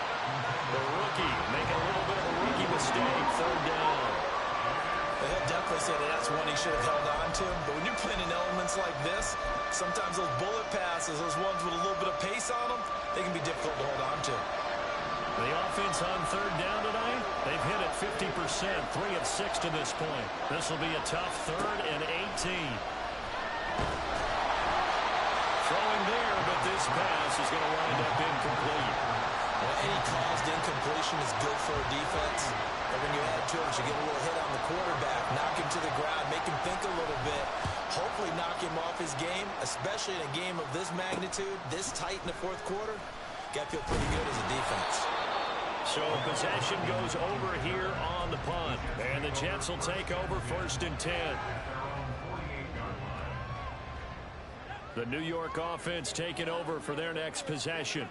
The rookie making a little bit of a rookie mistake. Third down. Well, he'll definitely say that that's one he should have held on to. But when you're playing in elements like this, sometimes those bullet passes, those ones with a little bit of pace on them, they can be difficult to hold on to. The offense on third down tonight, they've hit it 50%, 3 of 6 to this point. This will be a tough 3rd and 18. Throwing there, but this pass is going to wind up incomplete. Well, any caused incompletion is good for a defense. But when you add to it, you get a little hit on the quarterback, knock him to the ground, make him think a little bit, hopefully knock him off his game, especially in a game of this magnitude, this tight in the fourth quarter. Got to feel pretty good as a defense. So possession goes over here on the punt. And the Jets will take over 1st and 10. The New York offense taking over for their next possession.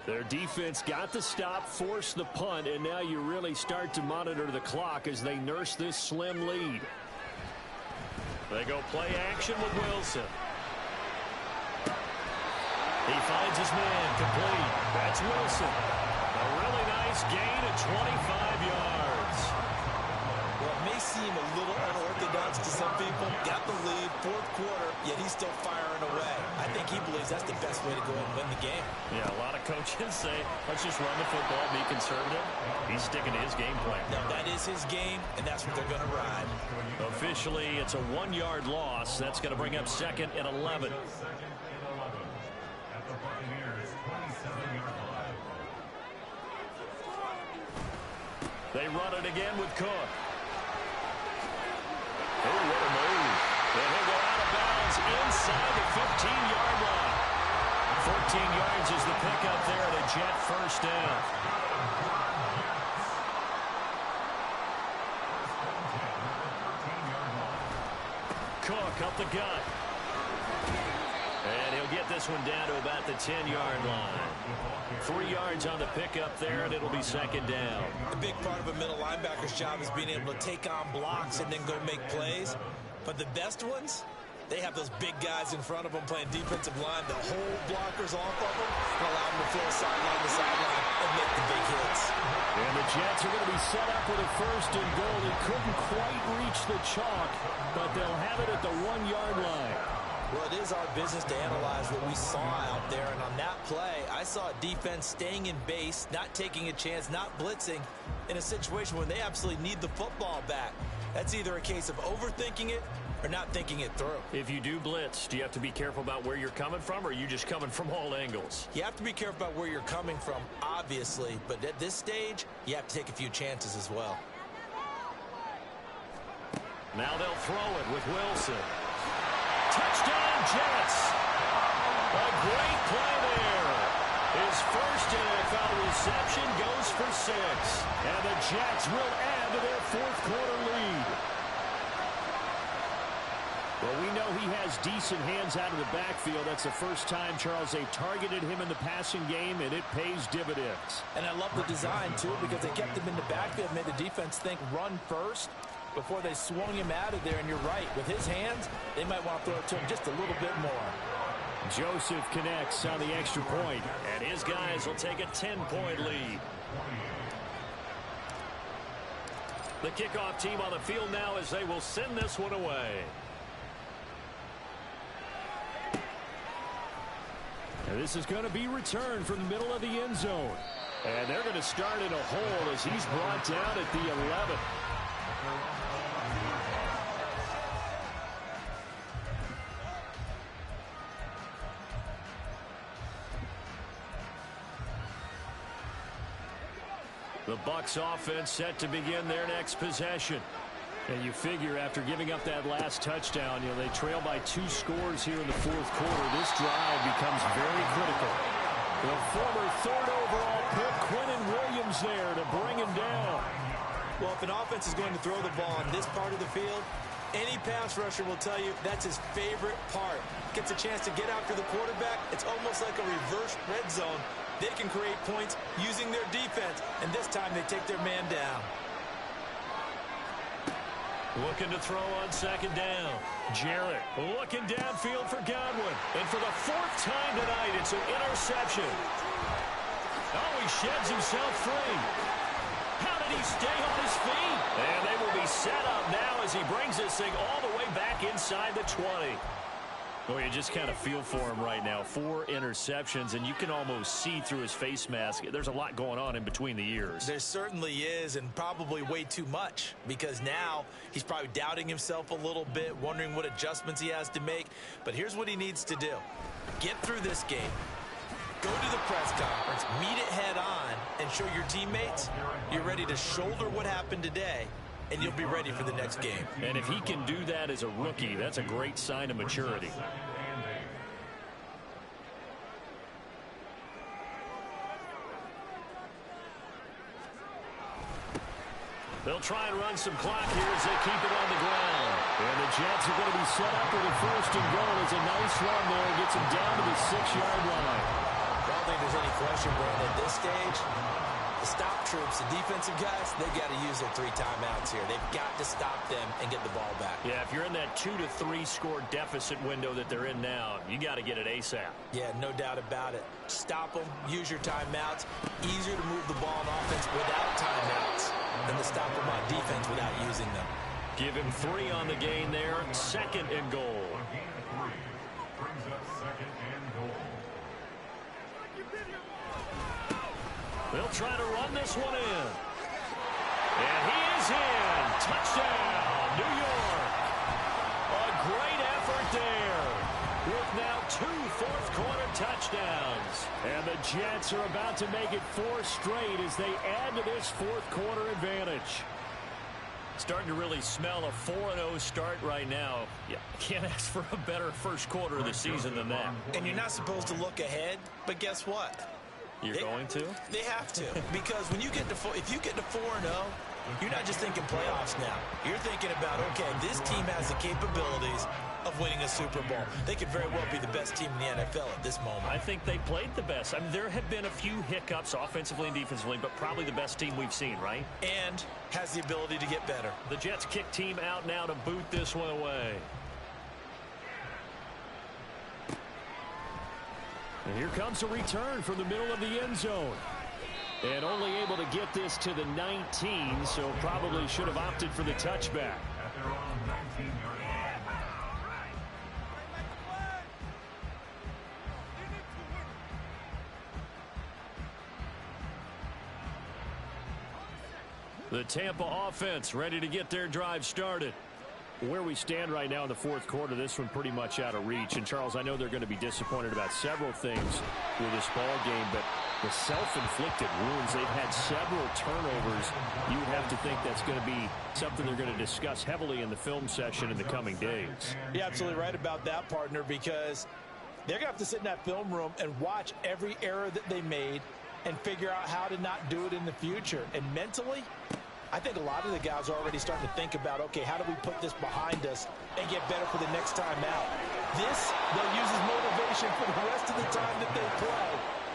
Their defense got the stop, forced the punt, and now you really start to monitor the clock as they nurse this slim lead. They go play action with Wilson. He finds his man complete. That's Wilson. A really nice gain of 25 yards. Well, it may seem a little unorthodox to some people. Got the lead, fourth quarter, yet he's still firing away. I think he believes that's the best way to go and win the game. Yeah, a lot of coaches say, let's just run the football, be conservative. He's sticking to his game plan. Now, that is his game, and that's what they're going to ride. Officially, it's a 1-yard loss. That's going to bring up 2nd and 11. They run it again with Cook. Oh, what a move. And he'll go out of bounds inside the 15-yard line. 14 yards is the pickup there at a Jet first down. Cook up the gut. And he'll get this one down to about the 10-yard line. 3 yards on the pickup there, and it'll be 2nd down. A big part of a middle linebacker's job is being able to take on blocks and then go make plays. But the best ones, they have those big guys in front of them playing defensive line. The whole blockers off of them and allow them to throw sideline to sideline and make the big hits. And the Jets are going to be set up with a 1st and goal. They couldn't quite reach the chalk, but they'll have it at the 1-yard line. Well, it is our business to analyze what we saw out there, and on that play, I saw a defense staying in base, not taking a chance, not blitzing, in a situation where they absolutely need the football back. That's either a case of overthinking it or not thinking it through. If you do blitz, do you have to be careful about where you're coming from, or are you just coming from all angles? You have to be careful about where you're coming from, obviously, but at this stage, you have to take a few chances as well. Now they'll throw it with Wilson. Touchdown, Jets. A great play there. His first NFL reception goes for 6. And the Jets will add to their fourth quarter lead. Well, we know he has decent hands out of the backfield. That's the first time, Charles, they targeted him in the passing game, and it pays dividends. And I love the design, too, because they kept him in the backfield, made the defense think run first before they swung him out of there. And you're right, with his hands, they might want to throw it to him just a little bit more. Joseph connects on the extra point. And his guys will take a 10-point lead. The kickoff team on the field now as they will send this one away. And this is going to be returned from the middle of the end zone. And they're going to start in a hole as he's brought down at the 11. The Bucs offense set to begin their next possession. And you figure after giving up that last touchdown, they trail by 2 scores here in the fourth quarter. This drive becomes very critical. The former 3rd overall pick, Quinnen Williams, there to bring him down. Well, if an offense is going to throw the ball on this part of the field, any pass rusher will tell you that's his favorite part. Gets a chance to get after the quarterback. It's almost like a reverse red zone. They can create points using their defense, and this time they take their man down. Looking to throw on 2nd down. Jarrett looking downfield for Godwin. And for the 4th time tonight, it's an interception. Oh, he sheds himself free. How did he stay on his feet? And they will be set up now as he brings this thing all the way back inside the 20. Well, you just kind of feel for him right now. 4 interceptions, and you can almost see through his face mask. There's a lot going on in between the ears. There certainly is, and probably way too much, because now he's probably doubting himself a little bit, wondering what adjustments he has to make. But here's what he needs to do. Get through this game. Go to the press conference, meet it head on, and show your teammates you're ready to shoulder what happened today, and you'll be ready for the next game. And if he can do that as a rookie, that's a great sign of maturity. They'll try and run some clock here as they keep it on the ground. And the Jets are going to be set up with a 1st and goal. It's a nice run there. Gets them down to the 6-yard line. I don't think there's any question, Brandon, at this stage. The stop troops, the defensive guys, they got to use their 3 timeouts here. They've got to stop them and get the ball back. Yeah, if you're in that 2 to 3 score deficit window that they're in now, you got to get it ASAP. Yeah, no doubt about it. Stop them, use your timeouts. Easier to move the ball on offense without timeouts than to stop them on defense without using them. Give him 3 on the gain there. 2nd and goal. A gain of 3 brings up 2nd and goal. They'll try to run this one in. And he is in. Touchdown, New York. A great effort there. With now 2 fourth-quarter touchdowns. And the Jets are about to make it 4 straight as they add to this fourth-quarter advantage. Starting to really smell a 4-0 start right now. Yeah, can't ask for a better first quarter of the season than that. And you're not supposed to look ahead, but guess what? You're going to? They have to, because when you get to if you get to 4-0, you're not just thinking playoffs now. You're thinking about, okay, this team has the capabilities of winning a Super Bowl. They could very well be the best team in the NFL at this moment. I think they played the best. I mean, there have been a few hiccups offensively and defensively, but probably the best team we've seen, right? And has the ability to get better. The Jets kick team out now to boot this one away. And here comes a return from the middle of the end zone. And only able to get this to the 19, so probably should have opted for the touchback. At their own 19-yard line. The Tampa offense ready to get their drive started. Where we stand right now in the fourth quarter, this one pretty much out of reach. And, Charles, I know they're going to be disappointed about several things with this ball game, but the self-inflicted wounds, they've had several turnovers. You would have to think that's going to be something they're going to discuss heavily in the film session in the coming days. You're absolutely right about that, partner, because they're going to have to sit in that film room and watch every error that they made and figure out how to not do it in the future. And mentally, I think a lot of the guys are already starting to think about, okay, how do we put this behind us and get better for the next time out? This, they'll use as motivation for the rest of the time that they play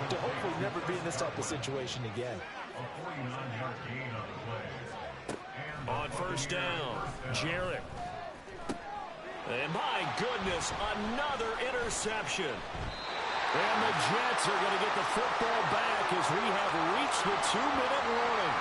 to hopefully never be in this type of situation again. A 49-yard gain on the play. On first down, Jarrett. And my goodness, another interception. And the Jets are going to get the football back as we have reached the 2-minute warning.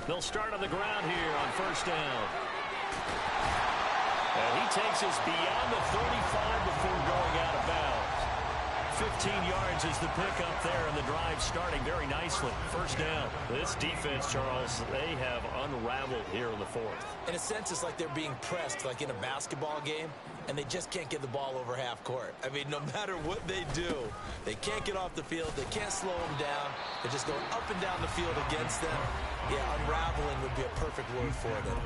They'll start on the ground here on first down. And he takes us beyond the 35 before going out of bounds. 15 yards is the pickup there, and the drive starting very nicely. First down. This defense, Charles, they have unraveled here in the fourth. In a sense, it's like they're being pressed, like in a basketball game, and they just can't get the ball over half court. I mean, no matter what they do, they can't get off the field. They can't slow them down. They're just going up and down the field against them. Yeah, unraveling would be a perfect word for them.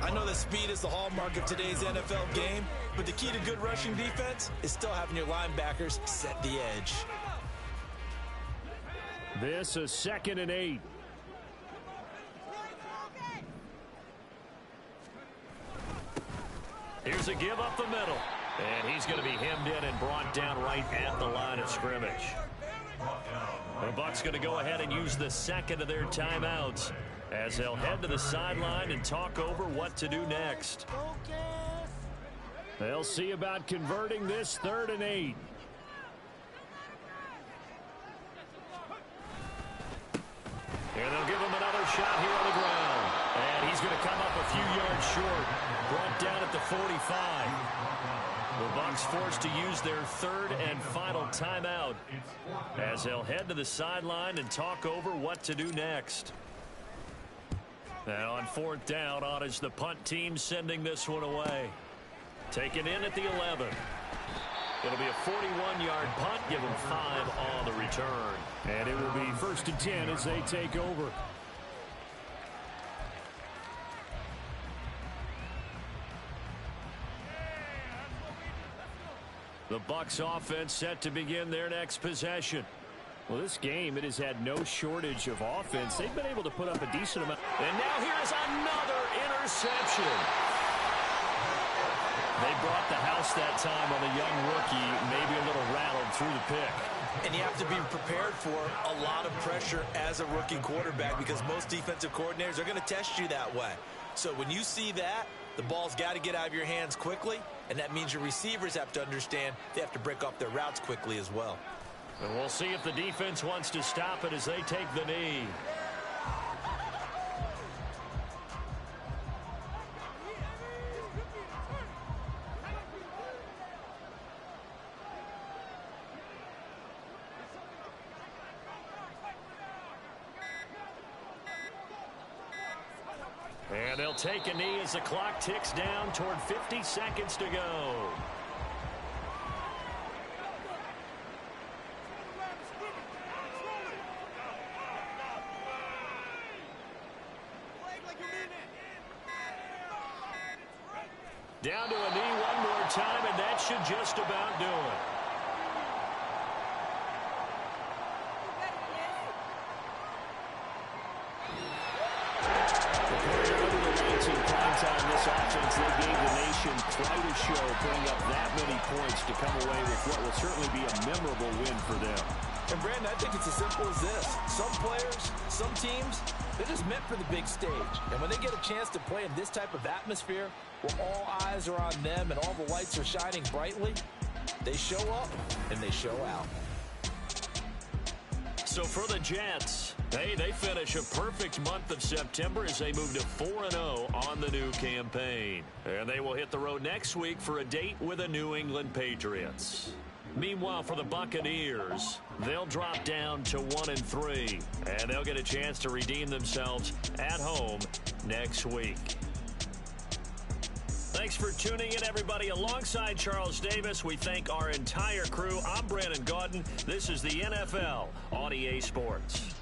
I know that speed is the hallmark of today's NFL game, but the key to good rushing defense is still having your linebackers set the edge. This is 2nd and 8. Here's a give up the middle. And he's going to be hemmed in and brought down right at the line of scrimmage. The Bucs going to go ahead and use the second of their timeouts as they'll head to the sideline and talk over what to do next. They'll see about converting this 3rd and 8. And they'll give him another shot here on the ground. And he's going to come up a few yards short. Brought down at the 45. The Bucs forced to use their 3rd and final timeout as they'll head to the sideline and talk over what to do next. Now on 4th down, on is the punt team sending this one away. Taken in at the 11. It'll be a 41-yard punt, give them 5 on the return. And it will be 1st and 10 as they take over. The Bucs offense set to begin their next possession. Well, this game, it has had no shortage of offense. They've been able to put up a decent amount. And now here's another interception. They brought the house that time on the young rookie, maybe a little rattled through the pick. And you have to be prepared for a lot of pressure as a rookie quarterback because most defensive coordinators are going to test you that way. So when you see that, the ball's got to get out of your hands quickly, and that means your receivers have to understand they have to break off their routes quickly as well. And we'll see if the defense wants to stop it as they take the knee. And they'll take a knee as the clock ticks down toward 50 seconds to go. Down to a knee one more time, and that should just about do it. This offense, they gave the nation quite a show, putting up that many points to come away with what will certainly be a memorable win for them. And Brandon, I think it's as simple as this. Some players, some teams, they're just meant for the big stage. And when they get a chance to play in this type of atmosphere, where all eyes are on them and all the lights are shining brightly, they show up and they show out. So for the Jets, hey, they finish a perfect month of September as they move to 4-0 on the new campaign. And they will hit the road next week for a date with the New England Patriots. Meanwhile, for the Buccaneers, they'll drop down to 1-3, and they'll get a chance to redeem themselves at home next week. Thanks for tuning in, everybody. Alongside Charles Davis, we thank our entire crew. I'm Brandon Gaudin. This is the NFL on EA Sports.